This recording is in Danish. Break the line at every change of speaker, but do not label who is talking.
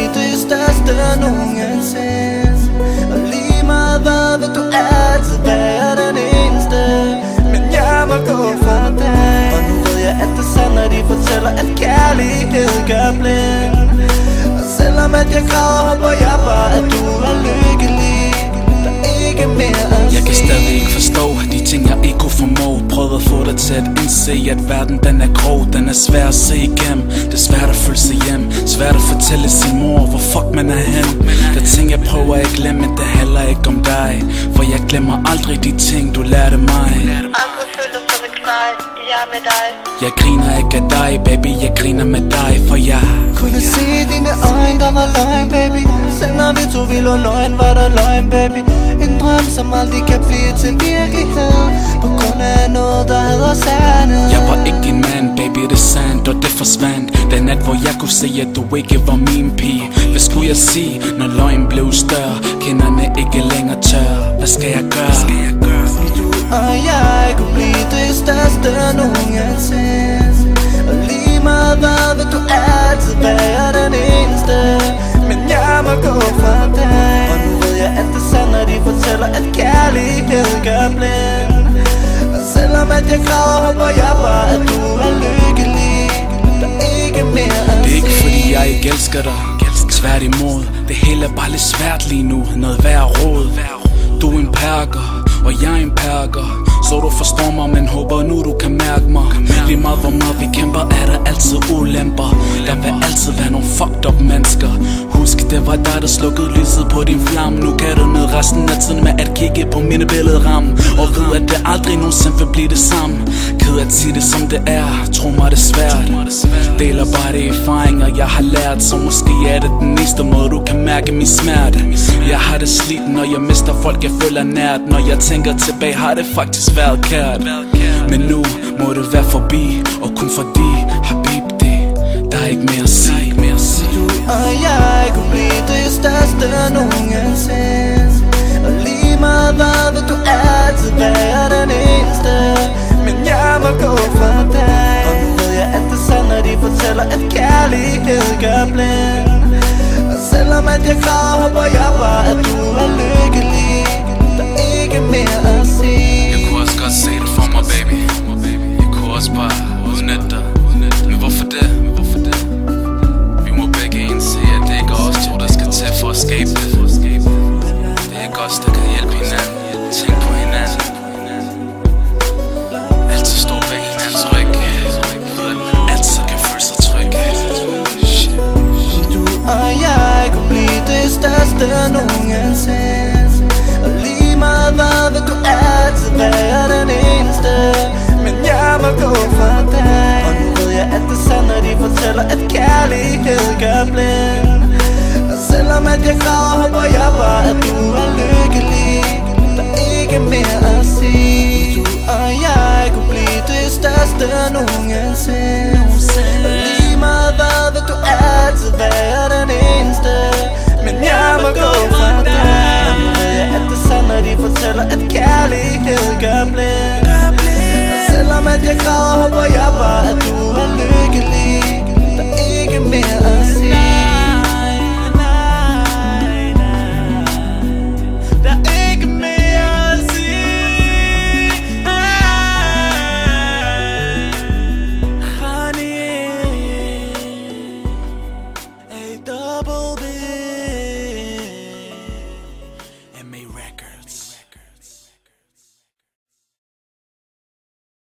blive det største nogensinde. Og lige meget hvad vil du altid være den eneste. Men jeg må gå fra dig, og nu ved jeg at det er sandt, når de fortæller at kærlighed gør blind. Og selvom at jeg græder, håber jeg bare at du er lykkelig. Der er ikke mere at sige.
Jeg kan stadig ikke forstå de ting jeg ikke kunne formå. Prøvede at få dig til at indse at verden den er grov. Den er svær at se igennem. Det er svært at føle sig hjem. Svært at fortælle sin mor hvor fuck man er hen. Der ting jeg prøver at glemme, men det handler ikke om dig. For jeg glemmer aldrig de ting du lærte mig.
Andre føler som et knæg, jeg er med dig.
Jeg griner ikke af dig, baby, jeg griner med dig. For jeg
kunne se dine øjne, der var løgn, baby. Selv når vi to ville lå løgn, var der løgn, baby. En drøm, som aldrig kan blive til virkelighed, på grund af noget, der hedder sandhed.
Jeg var ikke din mand, baby, det er sandt, og det forsvandt. Den nat, hvor jeg kunne se, at du ikke var min pige. Hvad skulle jeg sige, når løgn blev større? Kinderne ikke længere tør. Hvad skal jeg gøre?
Du og jeg kunne blive det største nogensinde. Og lige meget hvad vil du altid være den eneste. Men jeg må gå fra dig, og nu ved jeg at det er sandt, når de fortæller at kærlighed gør blind. Og selvom at jeg græder, håber jeg bare at du er lykkelig. Der er ikke mere at sige.
Det er ikke fordi jeg ikke elsker dig, tværtimod. Det hele er bare lidt svært lige nu, noget værd råd. Du er en perker, og jeg er en perker. Så du forstår mig, men håber nu du kan mærke mig. Lige meget hvor meget vi kæmper, er der altid ulemper. Der vil altid være nogle fucked up mennesker. Husk, det var dig der slukkede lyset på din flamme. Nu kan du ned resten af tiden med at kigge på mine billedramme. Og ved at det aldrig nogensinde vil blive det samme. Ked at sige det som det er, tro mig det er svært. Deler bare de erfaringer jeg har lært. Så måske er det den næste måde du kan mærke min smerte. Jeg har det slidt, når jeg mister folk jeg føler nært. Når jeg tænker tilbage har det faktisk været kært. Men nu må det være forbi, og kun fordi Habibti, der er ikke mere at sige.
Du og jeg kunne blive det største nogensinde. Og lige meget hvad vil du altid være den eneste. Men jeg må gå fra dig, og nu ved jeg at det er sandt, når de fortæller at kærlighed gør blind. Og selvom at jeg græder, håber jeg bare at du er lykkelig. Der er ikke mere at sige.
Jeg kunne også godt se det for mig, baby. Jeg kunne også bare udnytte dig. Men hvorfor det? Vi må begge indse, at det ikke er os to, der skal til for at skabe det. Det er ikke os, der kan hjælpe hinanden. Tænk på hinanden. Altid stå bag hinandens ryg. Altid kan føle sig tryg.
Du og jeg kunne blive det største nogensinde. Og lige meget hvad vil du altid være den eneste. Men jeg må gå fra dig, og nu ved jeg at det er sandt, når de fortæller at kærlighed gør blind. Og selvom at jeg græder, håber jeg bare at du er lykkelig. Der er ikke mere at sige. Du og jeg kunne blive det største nogensinde.